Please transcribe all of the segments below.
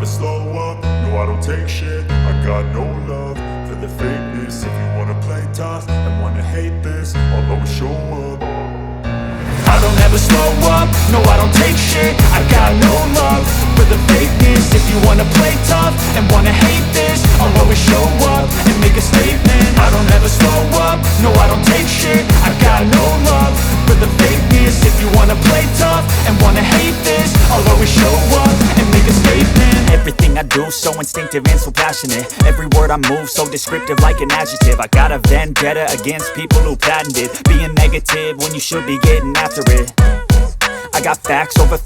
slow up, no I don't take shit. I got no love for the fakeness. If you wanna play tough and wanna hate this, I'll always show up. I don't ever slow up, no I don't take shit. I got no love for the fakeness. If you wanna play tough and wanna hate this, I'll always show up and make a statement. I don't ever slow up, no I don't take shit. I got no love for the fakeness. If you wanna play tough and wanna hate this, I'll always show up and make a statement. Everything I do so instinctive and so passionate. Every word I move so descriptive like an adjective. I got a vendetta against people who patented being negative when you should be getting after it. I got facts over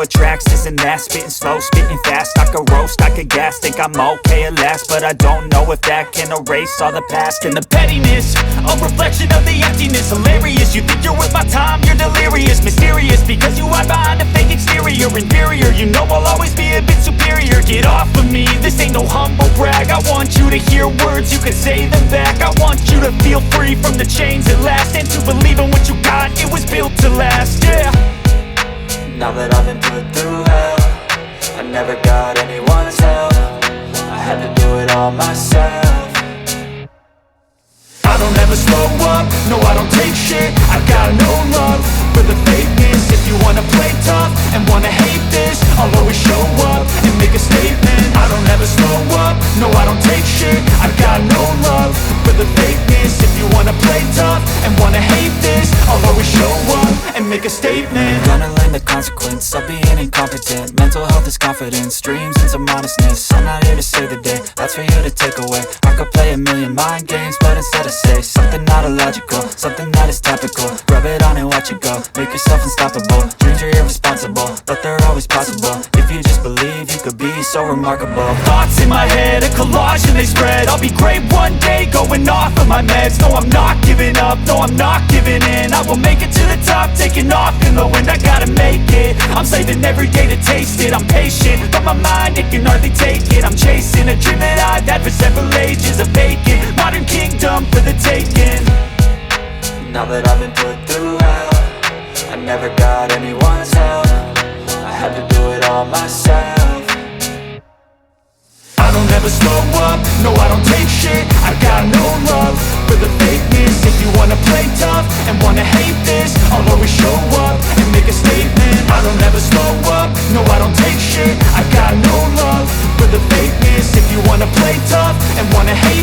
tracks, this and that. Spitting slow, spitting fast, I could roast, I could gas. Think I'm okay at last, but I don't know if that can erase all the past. And the pettiness, a reflection of the emptiness. Hilarious, you think you're worth my time, you're delirious. Mysterious, because you hide behind a fake exterior. Inferior, you know I'll always be a bit superior. Get off of me, this ain't no humble brag. I want you to hear words, you can say them back. I want you to feel free from the chains at last, and to believe in what you got, it was built to last, yeah. Now that I've been put through hell, I never got anyone's help. I had to do it all myself. I don't ever slow up, no I don't take shit. I got no love for the fakeness. If you wanna play tough and wanna hate this, I'll always show up and make a statement. I don't ever slow up, no I don't take shit. I got no love for the fakeness. If you wanna play tough and wanna hate this, I'll always show up and make a statement. Gonna learn the consequence of being incompetent. Mental health is confidence, dreams and some honestness. I'm not here to save the day, that's for you to take away. I could play a million mind games, but instead I say something not illogical, something that is topical. Rub it on and watch it go, make yourself unstoppable. Dreams are irresponsible, but they're always possible. If you just believe, you could be so remarkable. Thoughts in my head, a collage and they spread. I'll be great one day, going off of my meds. No, I'm not giving up, no, I'm not giving in. I will make it to the top, taking off in the wind. I gotta make it, I'm saving every day to taste it. I'm patient, but my mind, it can hardly take it. I'm chasing a dream that I've had for several ages. A vacant, modern kingdom for the taking. Now that I've been put through hell, I never got anyone's help. I had to do it all myself. I don't ever slow up, no I don't take shit. I got no love for the fakeness. If you wanna play tough and wanna hate this, I'll always show up and make a statement. I don't ever slow up, no I don't take shit. I got no love for the fakeness. If you wanna play tough and wanna hate